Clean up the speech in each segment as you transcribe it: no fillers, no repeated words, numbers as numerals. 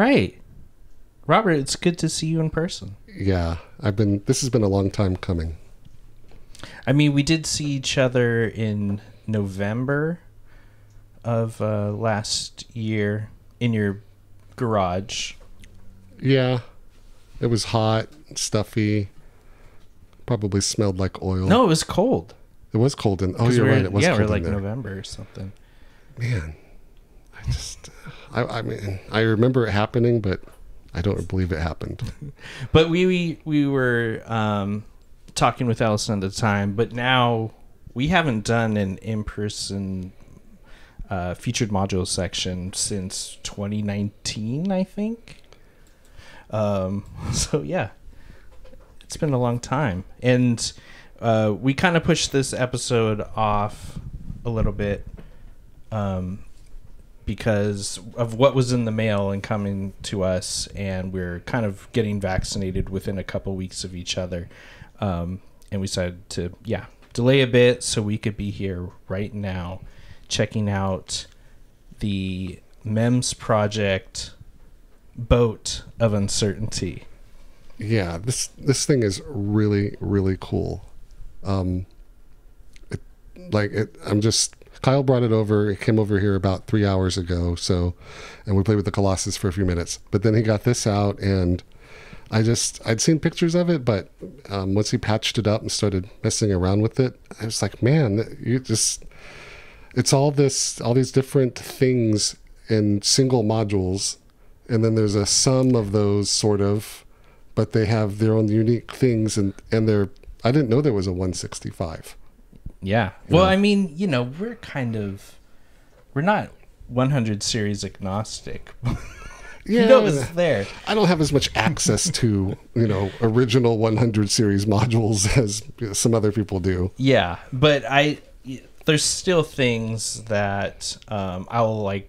right. Robert, it's good to see you in person. Yeah, this has been a long time coming. I mean, we did see each other in November of last year in your garage. Yeah, it was hot, stuffy, probably smelled like oil. No, it was cold. It was cold you're right, it was cold. Yeah, we're like November or something. Man, I mean, I remember it happening, but I don't believe it happened. But we were talking with Allison at the time, but now we haven't done an in-person featured modules section since 2019, I think. So yeah, it's been a long time, and we kind of pushed this episode off a little bit because of what was in the mail and coming to us, and we're kind of getting vaccinated within a couple weeks of each other, and we decided to delay a bit so we could be here right now checking out the MEMS project Boat of Uncertainty. Yeah, this thing is really, really cool. Kyle brought it over. It came over here about 3 hours ago. And we played with the Colossus for a few minutes, but then he got this out, and I'd seen pictures of it, but once he patched it up and started messing around with it, I was like, man, it's all these different things in single modules. And then there's a sum of those sort of, but they have their own unique things, and I didn't know there was a 165. Yeah. Well, I mean, we're not 100 series agnostic. Yeah, it's there. I don't have as much access to, original 100 series modules as some other people do. Yeah, but there's still things that I'll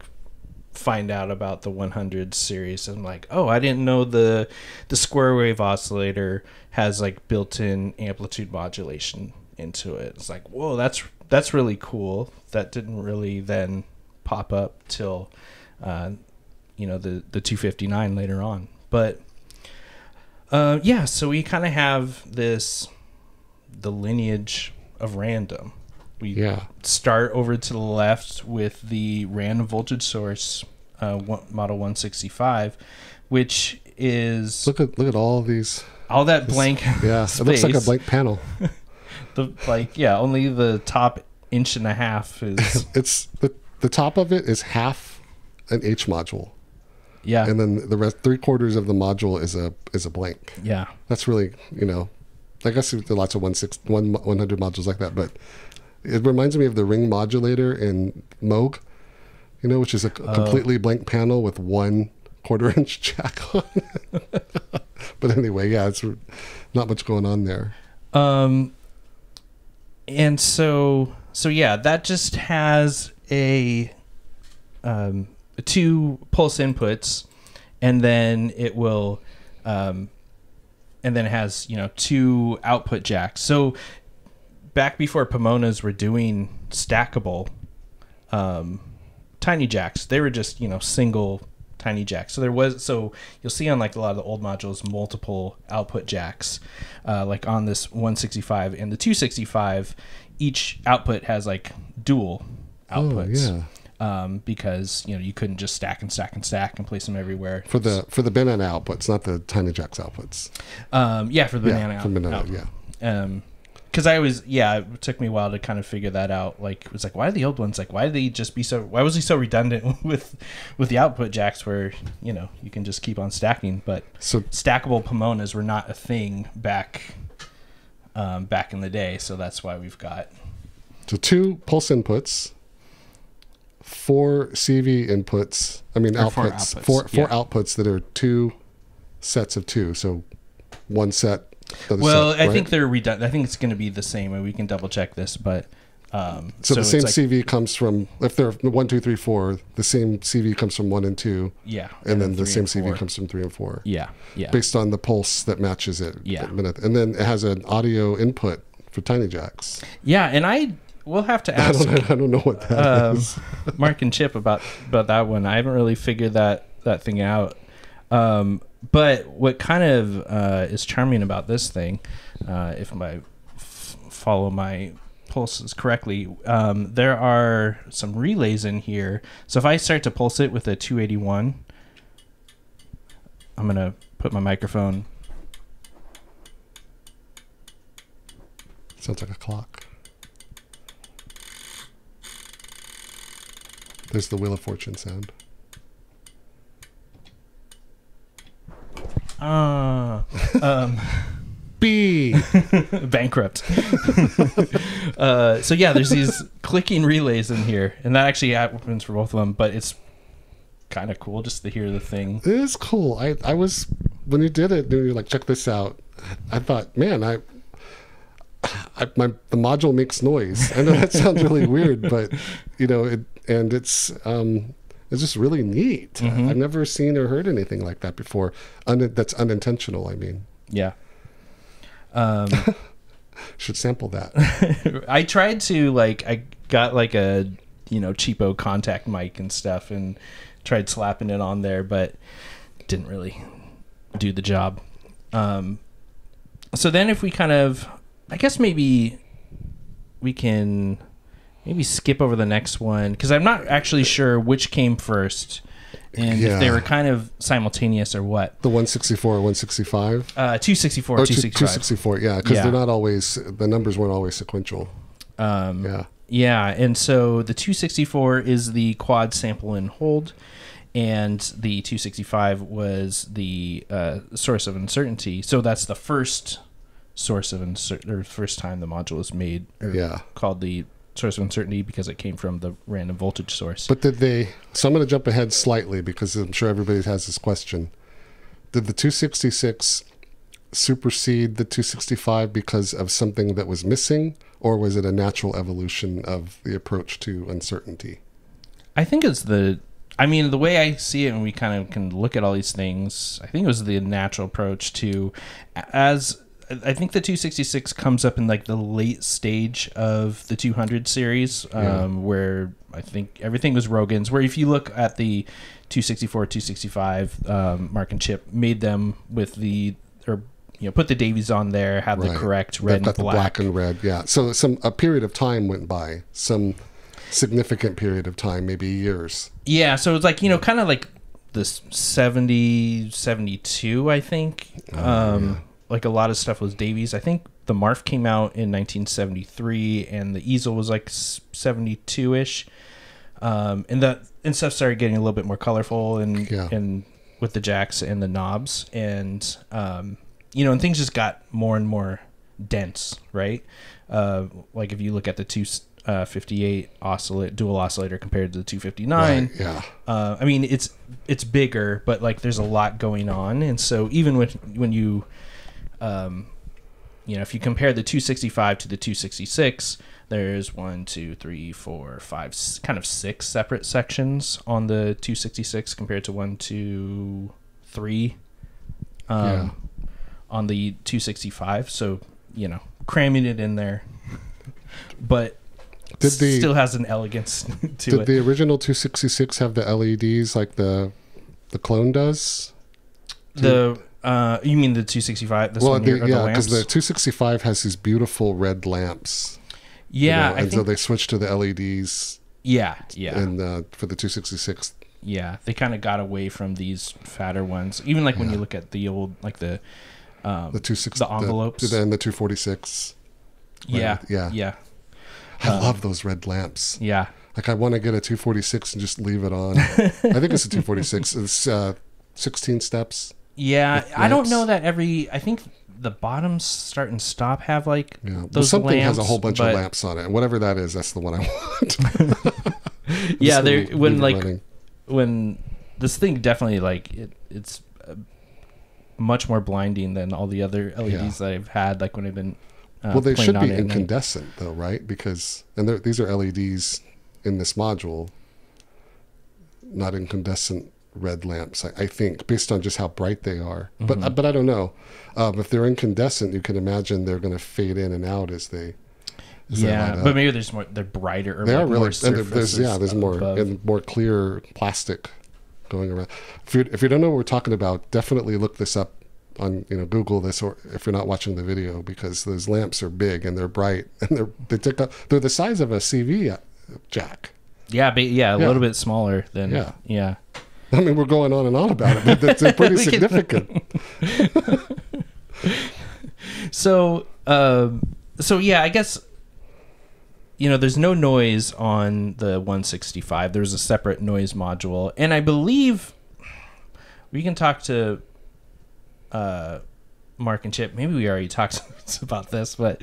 find out about the 100 series. I'm like, oh, I didn't know the square wave oscillator has built-in amplitude modulation into it. It's like, whoa, that's really cool. That didn't really then pop up till the 259 later on. But so we kind of have the lineage of random. We start over to the left with the random voltage source, model 165, which is look at all these, all that blank. Yeah, space. It looks like a blank panel. Only the top inch and a half is. It's the top of it is half an H module. Yeah, and then the rest 3/4 of the module is a blank. Yeah, that's really I guess there are lots of 100 modules like that, but it reminds me of the ring modulator in Moog, which is a completely blank panel with 1/4 inch jack on it. But anyway, yeah, it's not much going on there. And so that just has a 2 pulse inputs, and then it will, and then it has 2 output jacks. So back before Pomonas were doing stackable tiny jacks, they were just single tiny jacks. So you'll see on a lot of the old modules multiple output jacks, on this 165 and the 265. Each output has dual outputs. Oh, yeah. Because you couldn't just stack and stack and stack and place them everywhere for the banana outputs, not the tiny jacks outputs. For the banana output. Because it took me a while to kind of figure that out. It was why are the old ones why did they just be so? Why was he so redundant with the output jacks where you can just keep on stacking? But stackable Pomonas were not a thing back in the day, so that's why we've got 2 pulse inputs, 4 CV inputs. I mean outputs. Four outputs that are 2 sets of 2. So one set. Well, I think they're redundant. I think it's going to be the same, and we can double check this. But so the same CV comes from, if they're 1, 2, 3, 4, the same CV comes from 1 and 2. Yeah, and then the same CV comes from 3 and 4. Yeah. Based on the pulse that matches it. Yeah. And then it has an audio input for tiny jacks. Yeah, and we'll have to ask. I don't know what that is. Mark and Chip about that one. I haven't really figured that thing out. But what kind of is charming about this thing, if I follow my pulses correctly, there are some relays in here. So if I start to pulse it with a 281, I'm going to put my microphone. Sounds like a clock. There's the Wheel of Fortune sound. B. Bankrupt. So yeah, there's these clicking relays in here, and that actually happens for both of them, but it's kind of cool just to hear the thing. It is cool. I was, when you did it, you were like, check this out. I thought, man, the module makes noise. I know that sounds really weird, but it's just really neat. Mm-hmm. I've never seen or heard anything like that before. That's unintentional, I mean. Yeah. Should sample that. I tried to, I got a, cheapo contact mic and stuff and tried slapping it on there, but didn't really do the job. So then if we kind of, I guess maybe we can skip over the next one, because I'm not actually sure which came first and if they were kind of simultaneous or what. The 164 or 165? 264, 265. 264, yeah, because they're not always, the numbers weren't always sequential. Yeah, and so the 264 is the quad sample and hold, and the 265 was the source of uncertainty. So that's the first source of uncertainty, or first time the module was made, called the source of uncertainty because it came from the random voltage source. But did they, so I'm going to jump ahead slightly because I'm sure everybody has this question. Did the 266 supersede the 265 because of something that was missing, or was it a natural evolution of the approach to uncertainty? I think it's the way I see it, and we kind of can look at all these things, I think it was the natural approach to, as I think the 266 comes up in the late stage of the 200 series, where I think everything was Rogan's, where if you look at the 264, 265, Mark and Chip made them with put the Davies on there, have the correct red and black. The black and red, yeah. So a period of time went by, some significant period of time, maybe years. Yeah, so it's kind of like this 70, 72, I think. A lot of stuff was Davies. I think the Marf came out in 1973, and the easel was 72-ish. And stuff started getting a little bit more colorful and with the jacks and the knobs, and and things just got more and more dense, right? If you look at the 258 dual oscillator compared to the 259, it's bigger, but there's a lot going on, and so even when you if you compare the 265 to the 266, there's 1, 2, 3, 4, 5, kind of 6 separate sections on the 266 compared to 1, 2, 3 on the 265. So, cramming it in there, but still has an elegance to it. Did the original 266 have the LEDs like the clone does? You mean the 265? This one here, because the 265 has these beautiful red lamps. Yeah, so they switched to the LEDs. Yeah. And for the 266. Yeah, they kind of got away from these fatter ones. Even when you look at the old the 260, the envelopes, and the 246. Yeah. I love those red lamps. Yeah. I want to get a 246 and just leave it on. I think it's a 246. It's 16 steps. Yeah, I don't know that I think the bottoms start and stop have those something lamps, has a whole bunch of lamps on it, and whatever that is, that's the one I want. Yeah, when this thing definitely it's much more blinding than all the other LEDs that I've had. When I've been they should be incandescent though, right? Because these are LEDs in this module, not incandescent red lamps, I think, based on just how bright they are. Mm-hmm. But I don't know. If they're incandescent, you can imagine they're going to fade in and out as they. But maybe they're brighter. Or they are really. More there's more above. And more clear plastic going around. If you don't know what we're talking about, definitely look this up on Google this, or if you're not watching the video, because those lamps are big and they're bright and they're the size of a CV jack. Yeah, a little bit smaller than yeah. I mean, we're going on and on about it, but it's pretty significant. So yeah, I guess there's no noise on the 165. There's a separate noise module, and I believe we can talk to Mark and Chip. Maybe we already talked about this, but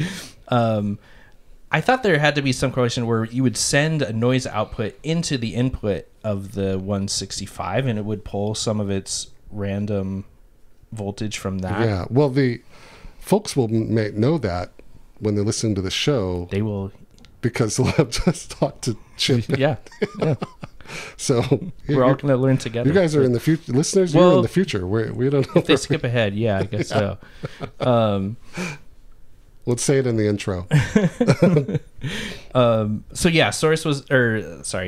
I thought there had to be some correlation where you would send a noise output into the input of the 165, and it would pull some of its random voltage from that. Yeah, well, the folks will know that when they listen to the show. They will, because they'll have just talked to Chip. Yeah. So we're all going to learn together. You guys are in the future. Listeners, you're in the future. We don't know. If they skip ahead, I guess so. Let's say it in the intro. So yeah,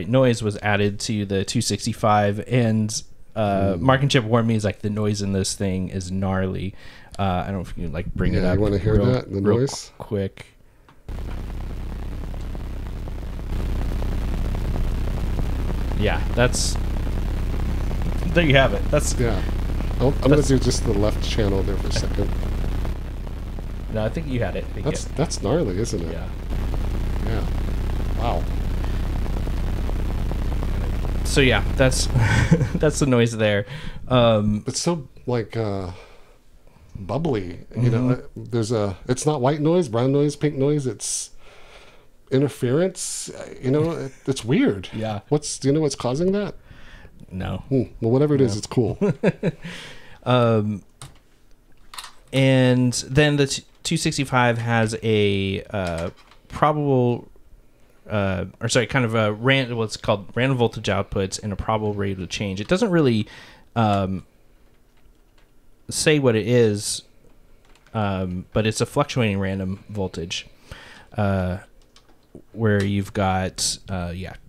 noise was added to the 265, and Mark and Chip warned me, like, the noise in this thing is gnarly. I don't know if you can bring it up. You want to hear that? The noise? Quick. Yeah, there you have it. I'm going to do just the left channel there for a second. No, I think you had it. That's gnarly, isn't it? Yeah. Wow. So yeah, that's the noise there. It's so bubbly. It's not white noise, brown noise, pink noise. It's interference. It's weird. Yeah. Do you know what's causing that? No. Well, whatever it is, it's cool. And then the 265 has a probable, what's called random voltage outputs and a probable rate of change. It doesn't really say what it is, but it's a fluctuating random voltage, where you've got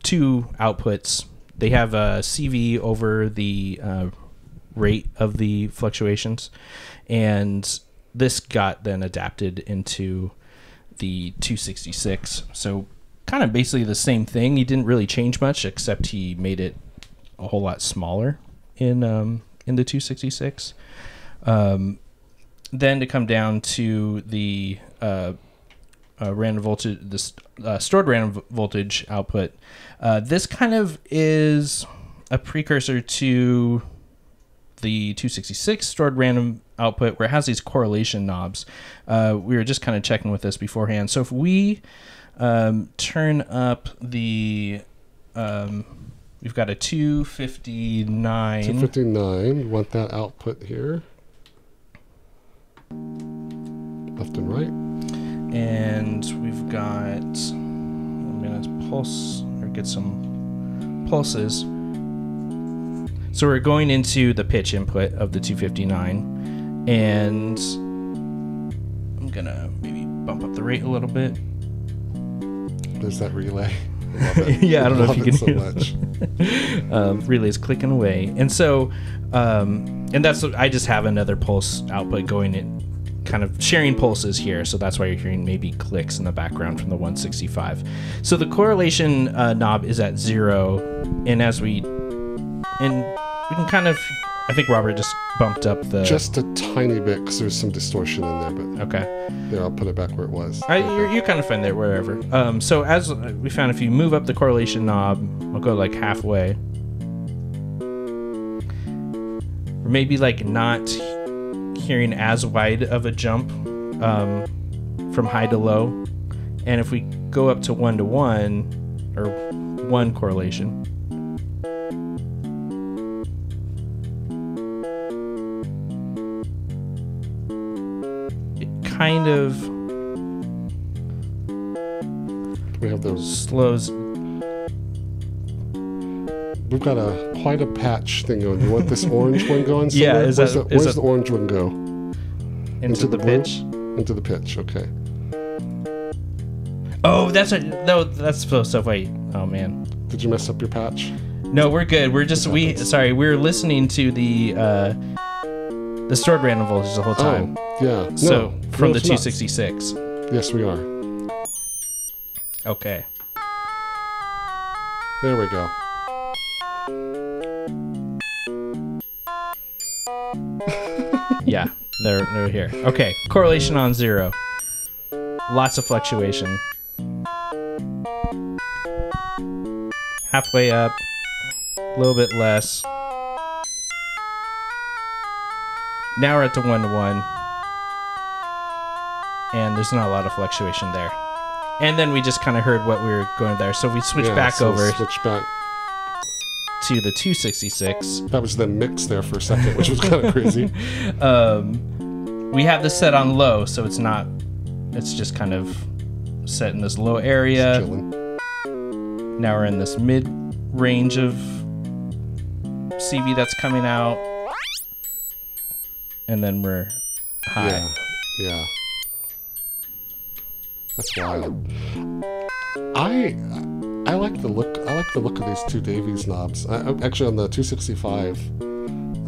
two outputs. They have a CV over the rate of the fluctuations, and this got then adapted into the 266. So kind of basically the same thing. He didn't really change much, except he made it a whole lot smaller in the 266. Then to come down to the random voltage, this stored random voltage output. This kind of is a precursor to the 266 stored random output, where it has these correlation knobs. We were just kind of checking with this beforehand. So if we turn up the, we've got a 259. 259. You want that output here, left and right. And we've got, I'm going to pulse or get some pulses. So we're going into the pitch input of the 259, and I'm going to maybe bump up the rate a little bit. There's that relay. I love it. Yeah, I don't know if you can so much. Relay's clicking away. And so, and that's, I just have another pulse output going in, kind of sharing pulses here, so that's why you're hearing maybe clicks in the background from the 165. So the correlation knob is at 0, and we can kind of, I think Robert just bumped up the... Just a tiny bit, because there's some distortion in there, but... Okay. Yeah, I'll put it back where it was. You're kind of fine there, wherever. So as we found, if you move up the correlation knob, I'll go like halfway. Or maybe like not hearing as wide of a jump from high to low. And if we go up to 1 to 1, or 1 correlation... kind of we have those slows. We've got quite a patch thing going. You want this orange one going somewhere? Yeah, where's the orange one go? Into the pitch? Into the pitch, okay. Oh, that's so wait. Oh man. Did you mess up your patch? No, we're good. We're just we're listening to the stored random voltage the whole time. Oh, yeah. So No, from no, the it's not. 266. Yes, we are. Okay. There we go. Yeah, they're here. Okay, correlation on 0. Lots of fluctuation. Halfway up, a little bit less. Now we're at the 1-to-1, and there's not a lot of fluctuation there. And then we just kind of heard what we were going there, so we switched back over Switch back. to the 266. That was the mix there for a second, which was kind of crazy. We have this set on low, so it's not. It's just kind of set in this low area. Just chilling. Now we're in this mid range of CV that's coming out, and then we're high. Yeah. That's wild. I like the look. I like the look of these two Davies knobs. Actually, on the 265,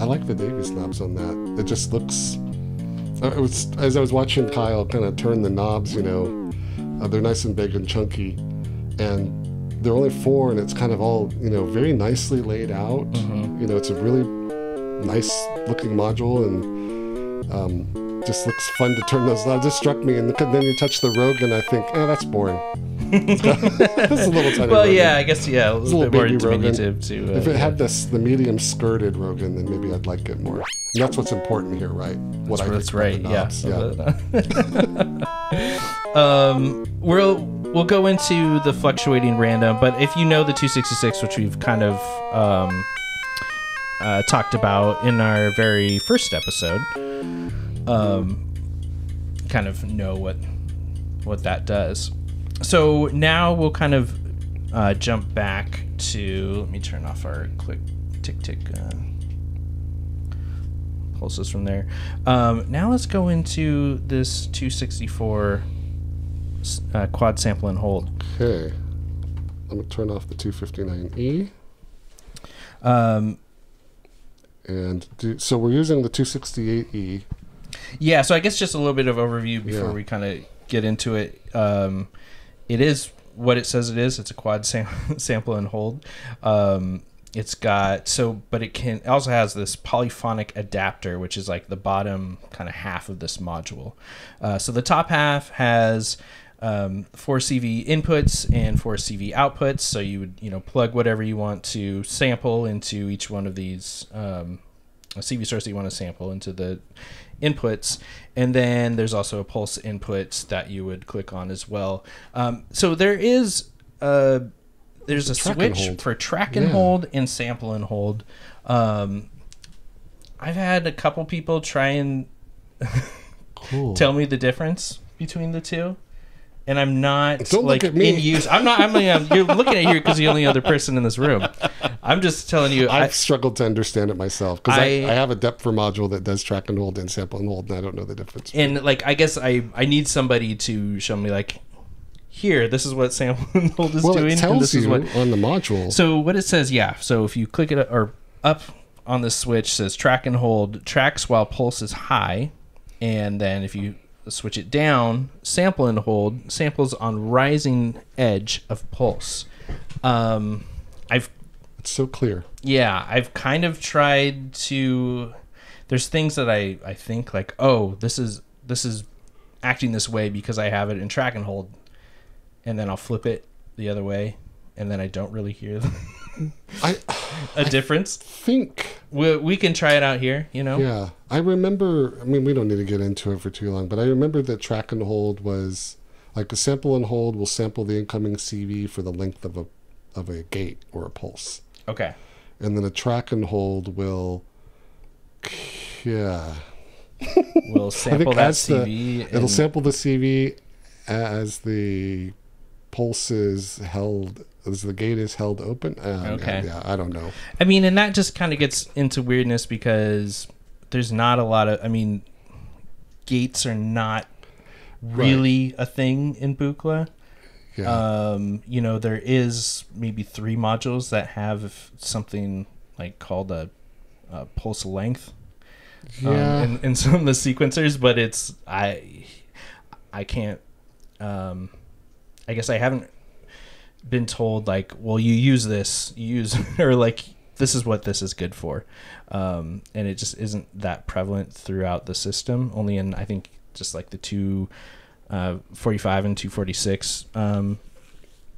I like the Davies knobs on that. It just looks. As I was watching Kyle kind of turn the knobs, they're nice and big and chunky, and they're only 4, and it's kind of all very nicely laid out. Mm-hmm. It's a really nice looking module, and just looks fun to turn those knobs. It just struck me, and then you touch the Rogue, and I think, that's boring. It's a little tiny. Well, Rogan. Yeah, I guess a little bit more baby diminutive too. If it had the medium skirted Rogan, then maybe I'd like it more. And that's what's important here, right? That's right. Yeah. Yeah. We'll go into the fluctuating random, but if you know the 266, which we've kind of talked about in our very first episode, kind of know what that does. So now we'll kind of jump back to. Let me turn off our tick pulses from there. Now let's go into this 264 quad sample and hold. Okay. I'm going to turn off the 259E. So we're using the 268E. Yeah, so I guess just a little bit of overview before we kind of get into it. It is what it says it is. It's a quad sample and hold. But it also has this polyphonic adapter, which is like the bottom kind of half of this module. So the top half has 4 CV inputs and 4 CV outputs. So you would plug whatever you want to sample into each one of these a CV source that you want to sample into the inputs, and then there's also a pulse input that you would click on as well. So there's a switch for track and hold and sample and hold. I've had a couple people try and tell me the difference between the two, and I'm not look at me. in use. I'm not. You're looking at here because you're the only other person in this room. I'm just telling you. I've struggled to understand it myself because I have a depth module that does track and hold and sample and hold, and I don't know the difference. And I guess I need somebody to show me here, this is what sample and hold is doing. It tells and this you is what on the module. So what it says, so if you click it or up on the switch, it says track and hold tracks while pulse is high, and then if you switch it down, sample and hold samples on rising edge of pulse. It's so clear. Yeah, I've kind of tried to. There's things that I think this is acting this way because I have it in track and hold, and then I'll flip it the other way, and then I don't really hear a difference. Think we can try it out here. Yeah, I remember. I mean, we don't need to get into it for too long, but I remember that track and hold was like a sample and hold will sample the incoming CV for the length of a gate or a pulse. Okay. And then a track and hold will, We'll sample that CV. It'll sample the CV as the pulse is held, as the gate is held open. Okay. Yeah, I don't know. I mean, and that just kind of gets into weirdness because there's not a lot of, gates are not really a thing in Buchla. Yeah. There is maybe 3 modules that have something like called a pulse length. Yeah. In some of the sequencers, but I can't. I guess I haven't been told like, well, or like this is what this is good for, and it just isn't that prevalent throughout the system. Only in I think just like the 245 and 246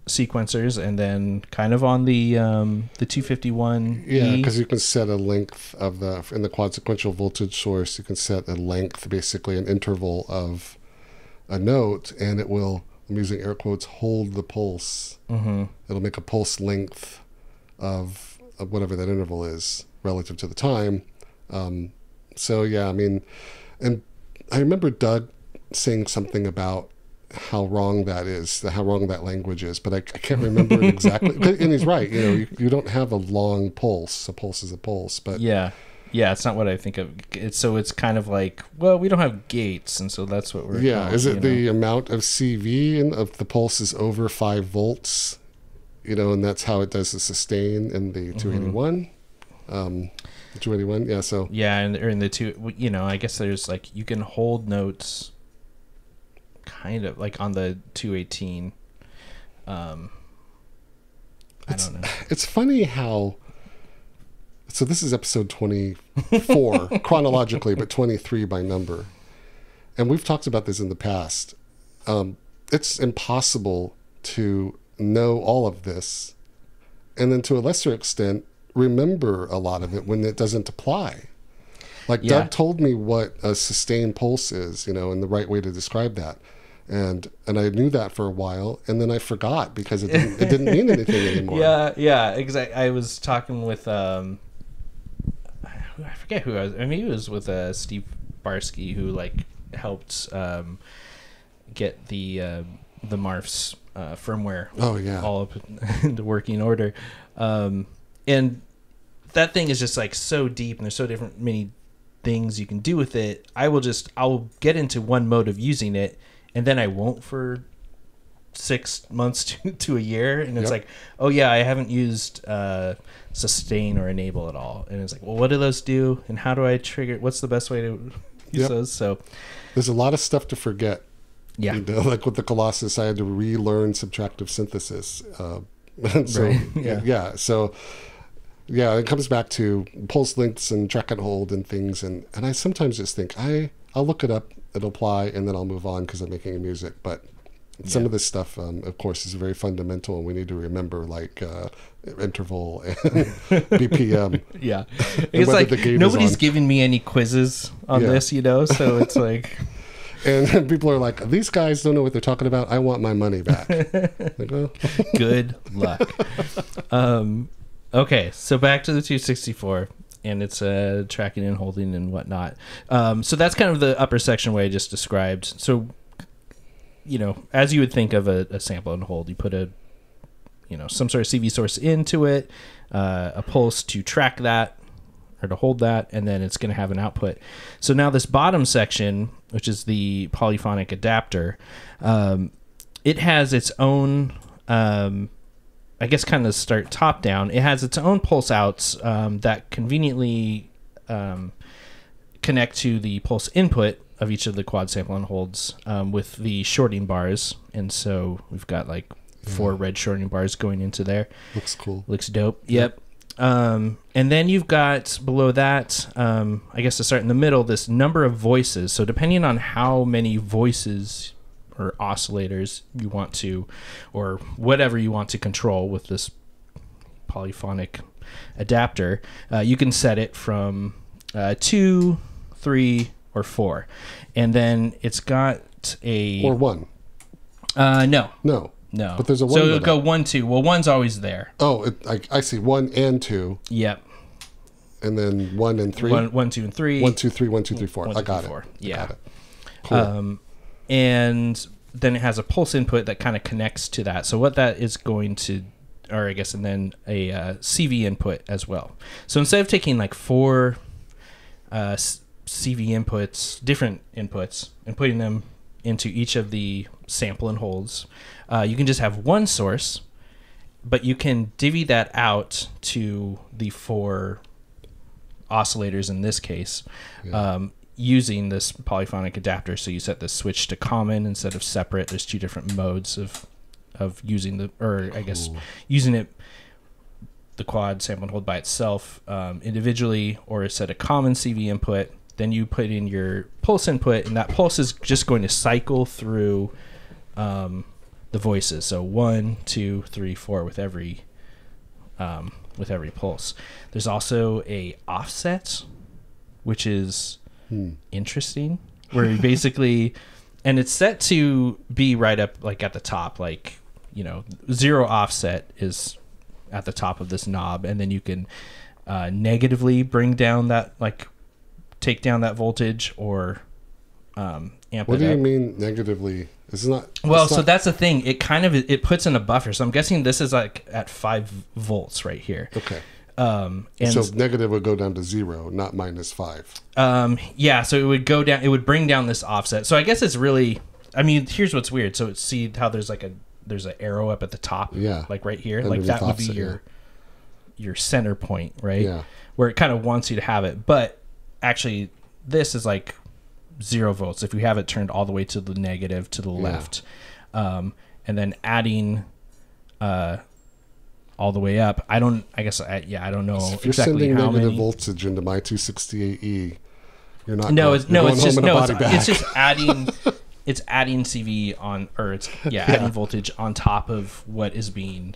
sequencers, and then kind of on the 251. Yeah, because you can set a length of in the quad sequential voltage source. You can set a length, basically an interval of a note, and it will, I'm using air quotes, hold the pulse. Mm-hmm. It'll make a pulse length of whatever that interval is relative to the time. So yeah, I mean, and I remember Doug saying something about how wrong that is, how wrong that language is, but I can't remember it exactly. And he's right. You don't have a long pulse. A pulse is a pulse, but yeah, it's not what I think of. It's kind of like, well, we don't have gates, and so that's what we're. Yeah, is it the amount of CV of the pulse is over 5 volts? And that's how it does the sustain in the 281. 281, yeah. So yeah, and in the two, I guess there's like you can hold notes, kind of like on the 218. I don't know. It's funny how. So this is episode 24 chronologically, but 23 by number, and we've talked about this in the past. It's impossible to know all of this, and then to a lesser extent remember a lot of it when it doesn't apply. Like Doug told me what a sustained pulse is, and the right way to describe that, and I knew that for a while, and then I forgot because it didn't mean anything anymore. Yeah, exactly. I was talking with I forget who I was. I mean, it was with Steve Barsky, who like helped get the Marf's firmware. Oh yeah, all up into working order, and that thing is just like so deep, and there's so many things you can do with it. I'll get into one mode of using it, and then I won't for 6 months to a year, and it's like, oh yeah, I haven't used sustain or enable at all, and it's like, well, what do those do, and how do I trigger? What's the best way to use those? So there's a lot of stuff to forget. Yeah, like with the Colossus, I had to relearn subtractive synthesis. So right. So it comes back to pulse lengths and track and hold and things, and I sometimes just think I'll look it up, it'll apply, and then I'll move on because I'm making music, but. Some of this stuff, of course, is very fundamental, and we need to remember, like interval and BPM. Yeah, it's like nobody's giving me any quizzes on this, so it's like, and people are like, "These guys don't know what they're talking about. I want my money back." Like, well. Good luck. Okay, so back to the 264. And it's tracking and holding and whatnot. So that's kind of the upper section way I just described. So. As you would think of a sample and hold, you put some sort of CV source into it, a pulse to track that or to hold that, and then it's going to have an output. So now this bottom section, which is the polyphonic adapter, it has its own, I guess kind of start top down, it has its own pulse outs that conveniently connect to the pulse input of each of the quad sample and holds with the shorting bars, and so we've got like 4 red shorting bars going into there. Looks cool. Looks dope. Yep. And then you've got below that, I guess to start in the middle, this number of voices. So depending on how many voices or oscillators you want to, or whatever you want to control with this polyphonic adapter, you can set it from 2, 3, or 4, and then it's got or 1. No. But there's a 1. So it'll go 1, 2. Well, 1's always there. Oh, I see 1 and 2. Yep. And then 1 and 3. 1, 2, and 3. 1, 2, 3, 1, 2, 3, 4. 1, 2, I got 3, 4. it. Yeah. Got it. Cool. And then it has a pulse input that kind of connects to that. So what that is going to, or I guess, and then a CV input as well. So instead of taking like 4 CV inputs, different inputs, and putting them into each of the sample and holds. You can just have one source, but you can divvy that out to the 4 oscillators in this case, using this polyphonic adapter. So you set the switch to common instead of separate. There's 2 different modes of using the, or I guess using it, the quad sample and hold by itself individually, or set a common CV input. Then you put in your pulse input, and that pulse is just going to cycle through the voices. So 1, 2, 3, 4 with every pulse. There's also a offset, which is interesting, where you basically, and it's set to be right up like at the top, like, you know, 0 offset is at the top of this knob, and then you can negatively bring down that, like, take down that voltage, or amp it up. What do you mean negatively? It's not. Well, so that's the thing. It kind of, it puts in a buffer. So I'm guessing this is like at 5 volts right here. Okay. And so negative would go down to 0, not -5. Yeah. So it would go down. It would bring down this offset. So I guess it's really. I mean, here's what's weird. So see how there's like there's an arrow up at the top. Yeah. Like right here. Underneath like that would offset, be your center point, right? Yeah. Where it kind of wants you to have it, but actually this is like 0 volts if you have it turned all the way to the negative to the left, and then adding all the way up. I don't know If you're exactly sending how negative many voltage into my 268E, you're not. It's just adding. It's adding CV on, or it's adding voltage on top of what is being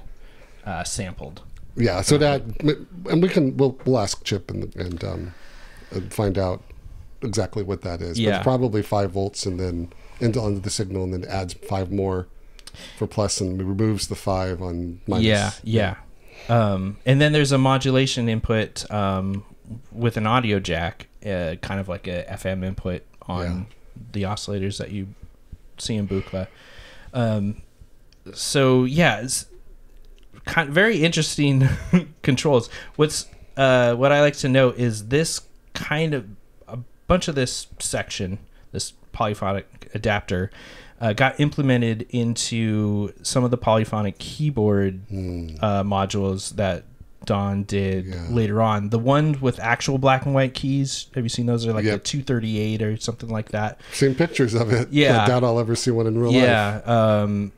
sampled. Yeah, so that, and we'll ask Chip and find out exactly what that is. Yeah. But it's probably 5 volts, and then onto the signal, and then adds 5 more for plus, and removes the 5 on minus. Yeah. And then there's a modulation input with an audio jack, kind of like a FM input on the oscillators that you see in Buchla. So yeah, it's kind of very interesting controls. What I like to note is this kind of, a bunch of this section, this polyphonic adapter, got implemented into some of the polyphonic keyboard modules that Don did later on. The one with actual black and white keys, have you seen those? They're like the 238 or something like that. Seen pictures of it. Yeah. I doubt I'll ever see one in real life. Yeah.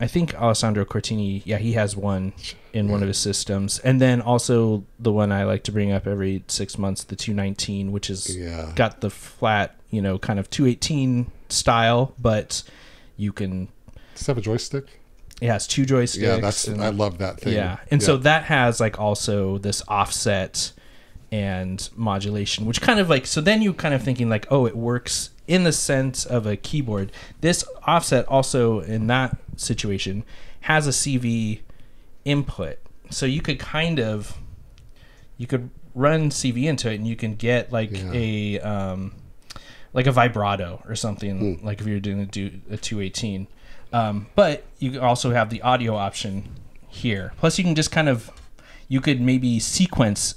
I think Alessandro Cortini, he has one in one of his systems. And then also the one I like to bring up every 6 months, the 219, which is got the flat, kind of 218 style, but you can... Does it have a joystick? It has 2 joysticks. Yeah, I love that thing. Yeah, and so that has like also this offset and modulation, which kind of like, so then you kind of thinking like, oh, it works in the sense of a keyboard. This offset also in that situation has a CV input, so you could run CV into it, and you can get like a vibrato or something, like if you're doing a 218. But you also have the audio option here. Plus, you can just you could maybe sequence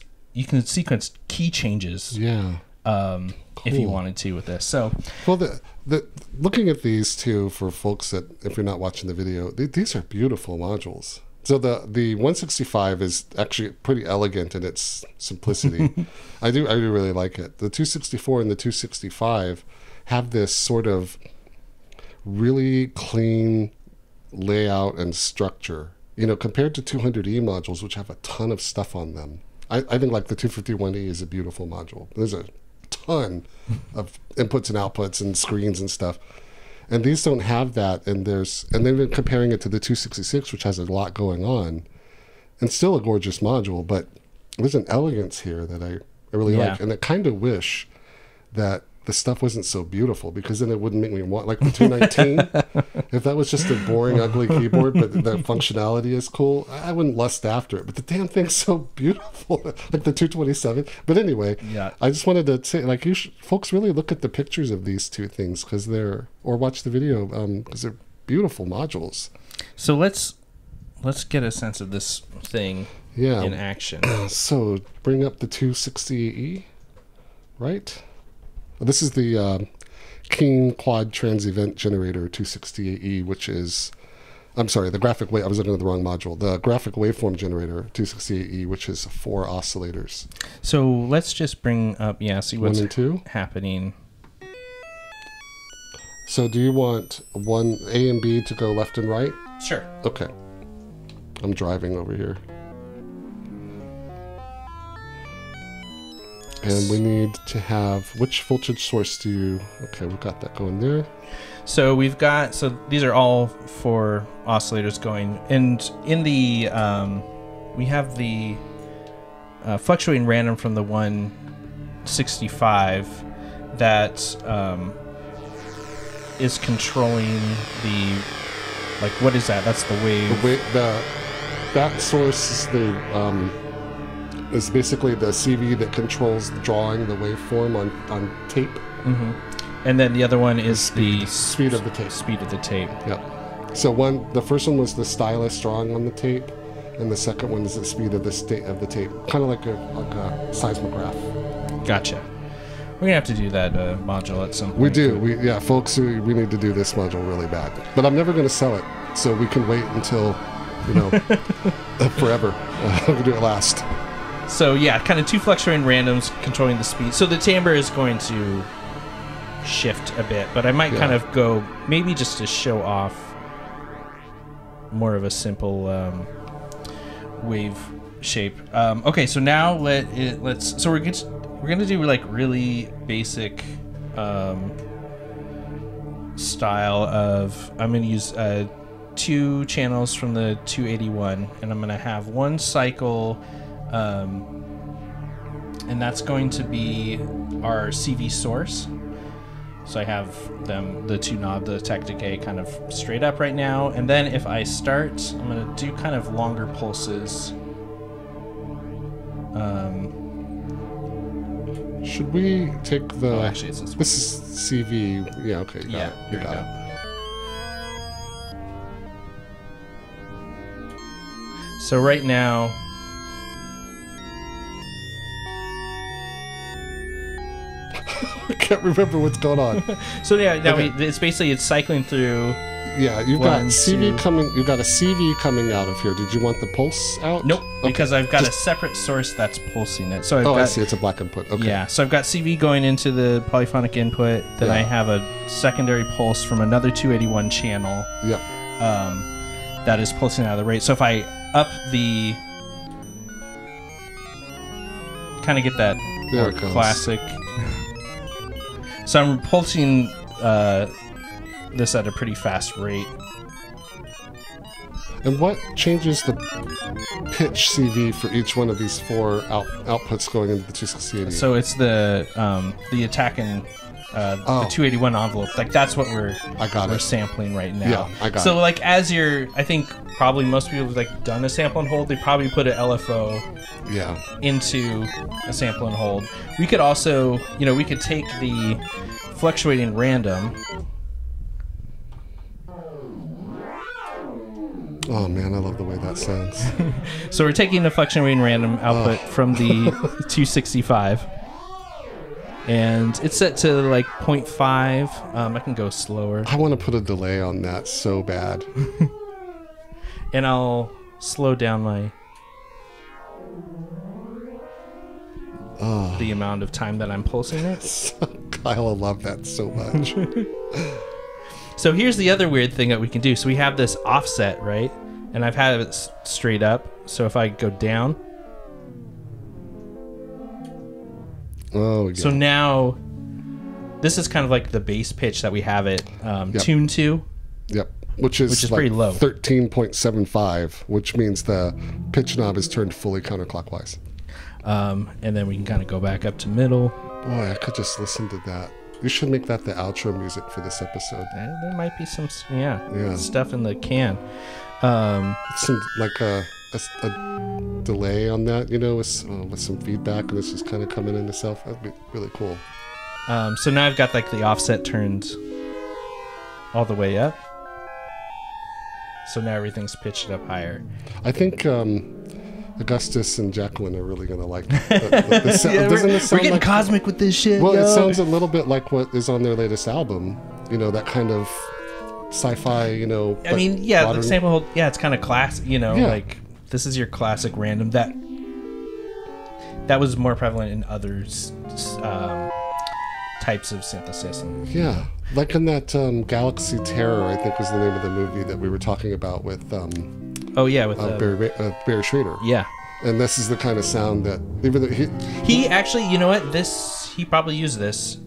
key changes. Yeah. Cool. If you wanted to with this. So, well, the looking at these two for folks that, if you're not watching the video, these are beautiful modules. So the 165 is actually pretty elegant in its simplicity. I do really like it. The 264 and the 265 have this sort of really clean layout and structure, compared to 200E modules, which have a ton of stuff on them. I think like the 251E is a beautiful module. There's a ton of inputs and outputs and screens and stuff, and these don't have that. And then comparing it to the 266, which has a lot going on, and still a gorgeous module, but there's an elegance here that I really like, and I kind of wish that the stuff wasn't so beautiful, because then it wouldn't make me want, like the 219. If that was just a boring, ugly keyboard, but the functionality is cool, I wouldn't lust after it. But the damn thing's so beautiful, like the 227. But anyway, I just wanted to say, like, folks really look at the pictures of these two things, or watch the video, because they're beautiful modules. So let's get a sense of this thing in action. So bring up the 260E, right? This is the Keen Quad Trans Event Generator 268E, which is, I'm sorry, the graphic wave. I was looking at the wrong module. The graphic waveform generator 268E, which is 4 oscillators. So let's just bring up, see what's 1 and 2 happening. So do you want one A and B to go left and right? Sure. Okay. I'm driving over here. And we need to have, which voltage source do you, okay, we've got that going there. So we've got, so these are all 4 oscillators going, and in the, we have the fluctuating random from the 165 that is controlling the, like, what is that? That's the wave. That source is the, is basically the CV that controls drawing the waveform on tape. Mm-hmm. And then the other one is the speed of the tape. Speed of the tape. Yeah. So the first one was the stylus drawing on the tape, and the second one is the speed of the tape, kind of like a seismograph. Gotcha. We're gonna have to do that module at some point. We do. Folks, we need to do this module really bad. But I'm never going to sell it, so we can wait until, forever. We'll do it last. So yeah, kind of 2 fluctuating randoms controlling the speed. So the timbre is going to shift a bit, but I might kind of go maybe just to show off more of a simple wave shape. Okay, so now let's. So we're gonna do like really basic style of. I'm gonna use 2 channels from the 281, and I'm gonna have 1 cycle. And that's going to be our CV source. So I have the 2 knob, the tech decay, kind of straight up right now. And then if I start, I'm going to do kind of longer pulses. Should we take the... Oh, actually, it's this is CV. Yeah, okay. Yeah, you got it. So right now... I can't remember what's going on. So yeah, now it's basically cycling through. Yeah, you've got CV coming. You've got a CV coming out of here. Did you want the pulse out? Nope, because I've got a separate source that's pulsing it. So I see. It's a black input. Okay. Yeah, so I've got CV going into the polyphonic input. Then I have a secondary pulse from another 281 channel. Yep. That is pulsing out of the rate. So if I up the, kind of get that more classic. So I'm pulsing this at a pretty fast rate. And what changes the pitch CV for each one of these 4 outputs going into the 268? So it's the attacking the 281 envelope. Like that's what we're sampling right now. Yeah, I got it. So like as I think probably most people have like done a sample and hold. They probably put an LFO into a sample and hold. We could also, we could take the fluctuating random. Oh man, I love the way that sounds. So we're taking the fluctuating random output from the 265. And it's set to like 0.5. I can go slower. I want to put a delay on that so bad. And I'll slow down the amount of time that I'm pulsing it. Kyle will love that so much. So here's the other weird thing that we can do. So we have this offset, right? And I've had it straight up. So if I go down. So now this is kind of like the bass pitch that we have it tuned to. Yep. Which is like pretty low. 13.75, which means the pitch knob is turned fully counterclockwise. And then we can kind of go back up to middle. Boy, I could just listen to that. You should make that the outro music for this episode. There might be some stuff in the can. Some like a delay on that, with some feedback, and this is kind of coming into self. That'd be really cool. So now I've got like the offset turned all the way up. So now everything's pitched up higher. I think Augustus and Jacqueline are really gonna like the sound. Yeah, Doesn't we're it sound getting like, cosmic with this shit. well, yo. it sounds a little bit like what is on their latest album. You know, that kind of sci-fi. You know, I mean, yeah, modern. the sample. Yeah, it's kind of classic. You know, Yeah. like this is your classic random. That was more prevalent in others types of synthesis. Yeah, like in that Galaxy Terror, I think was the name of the movie that we were talking about with Oh yeah, with Barry Schrader. yeah. And this is the kind of sound that even though He actually, you know what? He probably used this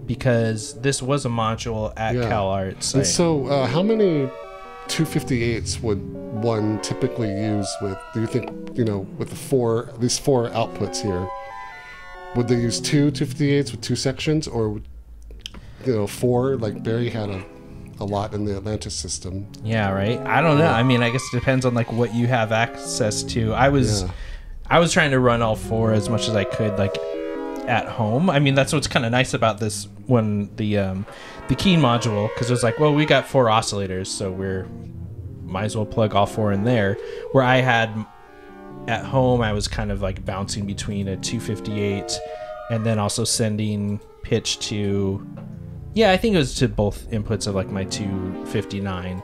because this was a module at CalArts. And so, how many 258s would one typically use with? Do you think, you know, with these four outputs here? Would they use two 258s with two sections, or, you know, four? Like Barry had a lot in the Atlantis system. Yeah, right. I don't know. I mean, I guess it depends on like what you have access to. I was trying to run all four as much as I could, like at home. I mean, that's what's kind of nice about this one, the key module, because it was like, well, we got 4 oscillators, so might as well plug all 4 in there. Where I had at home, I was kind of like bouncing between a 258 and then also sending pitch to, I think it was to both inputs of like my 259,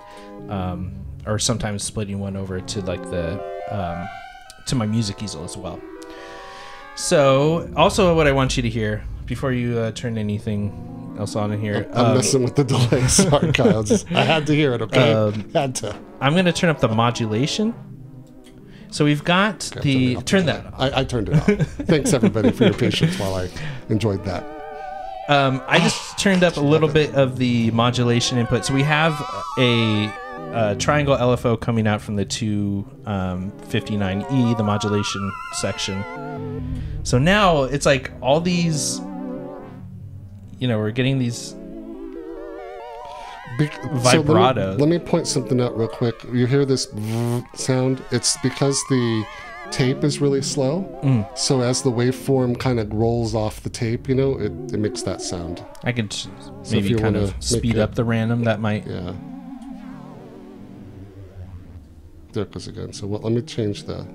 or sometimes splitting one over to like to my music easel as well. So also what I want you to hear before you turn anything else on in here. I'm messing with the delay. Sorry, Kyle. I had to hear it, okay? Had to. I'm going to turn up the modulation. So we've got turn that off. I turned it off. Thanks, everybody, for your patience while I enjoyed that. I just turned up a little bit of the modulation input. So we have a triangle LFO coming out from the 259E, the modulation section. So now it's like all these, we're getting these vibratos. So let me point something out real quick. You hear this sound? It's because the tape is really slow. So as the waveform kind of rolls off the tape, it makes that sound. I could maybe kind of speed up the random. That might. Yeah. There it goes again. So let me change the.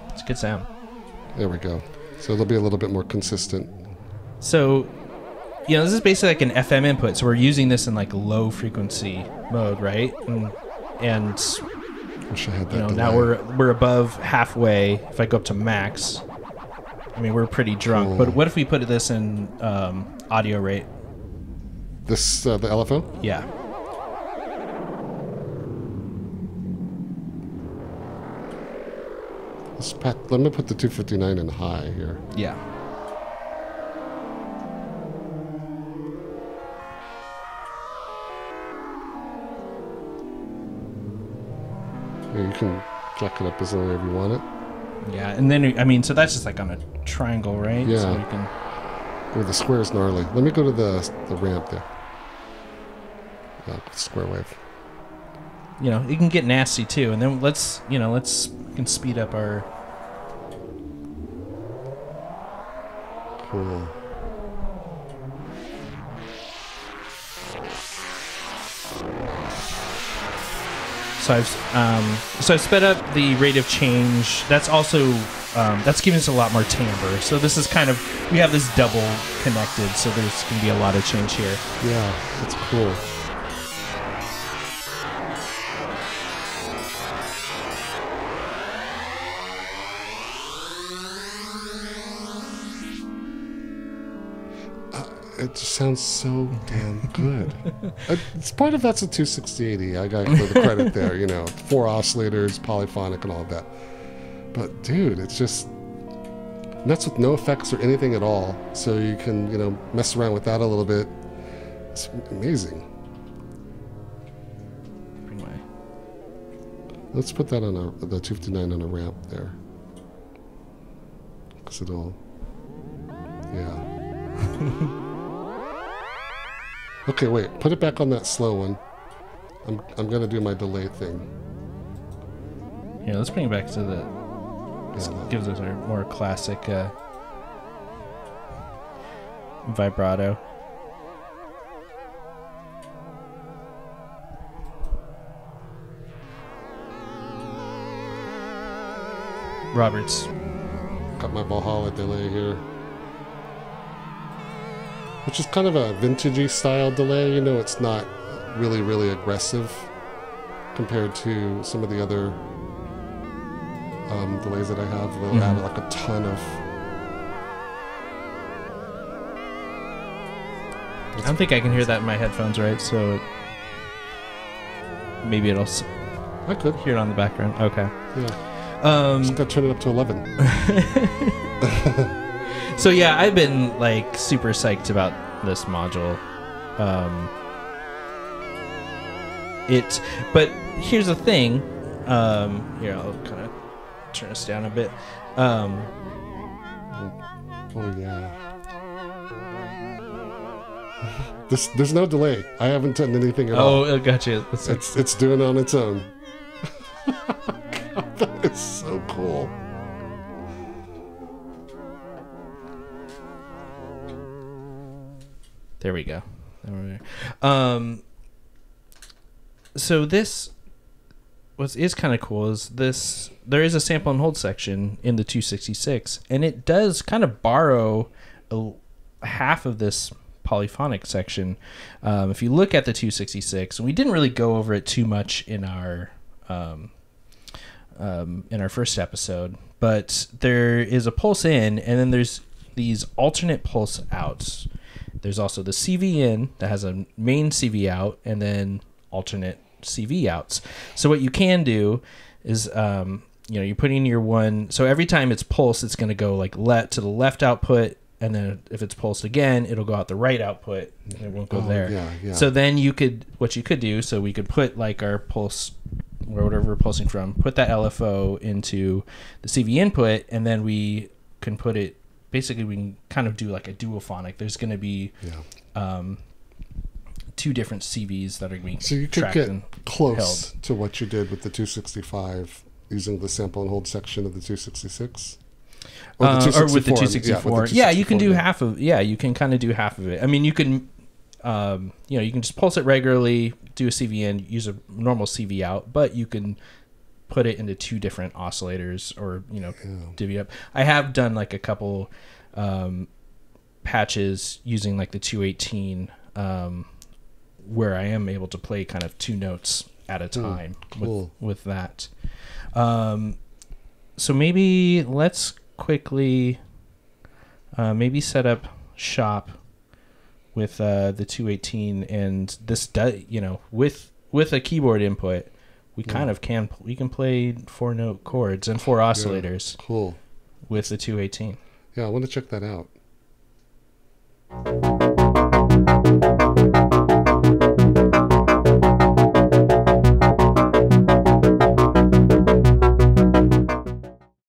It's a good sound. There we go. So it'll be a little bit more consistent. So, this is basically like an FM input. So we're using this in like low frequency mode, right? And wish I had that. Now we're above halfway. If I go up to max, I mean we're pretty drunk. Cool. But what if we put this in audio rate? This the LFO? Yeah. Let me put the 259 in high here. Yeah. You can jack it up as low as you want it. Yeah, and then, so that's just like on a triangle, right? Yeah. So you can... Oh, the square is gnarly. Let me go to the ramp there. Square wave. It can get nasty too. And then we can speed up our... Cool. So I've sped up the rate of change. That's also that's giving us a lot more timbre. So this is kind of, we have this double connected, so there's going to be a lot of change here. Yeah, that's cool. It just sounds so damn good. It's part of that's a 26080. I got to give the credit there. 4 oscillators, polyphonic, and all of that. But dude, it's just, and that's with no effects or anything at all. So you can mess around with that a little bit. It's amazing. Let's put that on the 259 on a ramp there, because it'll, yeah. Okay, wait. Put it back on that slow one. I'm gonna do my delay thing. Yeah, let's bring it back to the. Gives us our more classic vibrato. Robert's. Got my Valhalla Delay here, which is kind of a vintagey style delay. You know, it's not really, really aggressive compared to some of the other delays that I have. They'll add like a ton of... I don't think I can hear that in my headphones, right? So maybe it'll... I could hear it on the background. Okay. Yeah. Just gotta turn it up to 11. So yeah, I've been like super psyched about this module. But here's the thing. Here, I'll kind of turn this down a bit. Oh yeah. There's no delay. I haven't done anything at all. Oh, gotcha. It's doing it on its own. That is so cool. There we go. So this, what is kind of cool is this. There is a sample and hold section in the 266, and it does kind of borrow half of this polyphonic section. If you look at the 266, and we didn't really go over it too much in our first episode, but there is a pulse in, and then there's these alternate pulse outs. There's also the CV in that has a main CV out, and then alternate CV outs. So what you can do is, you put in your one. So every time it's pulsed, it's going to go like to the left output, and then if it's pulsed again, it'll go out the right output. And it won't go there. Yeah. So then what you could do, so we could put like our pulse, or whatever we're pulsing from, put that LFO into the CV input, and then we can put it, basically we can kind of do like a duophonic. There's going to be two different CVs that are being tracked. So you could get and close held to what you did with the 265 using the sample and hold section of the 266? Or with the 264. Yeah, you can do half. you can kind of do half of it. I mean, you can, you can just pulse it regularly, do a CV in, use a normal CV out, but you can put it into two different oscillators, or divvy up. I have done like a couple patches using like the 218, where I am able to play kind of two notes at a time with that. So maybe let's quickly maybe set up shop with the 218, and this does, with a keyboard input, we can play 4-note chords and 4 oscillators Cool. with the 218. Yeah, I want to check that out.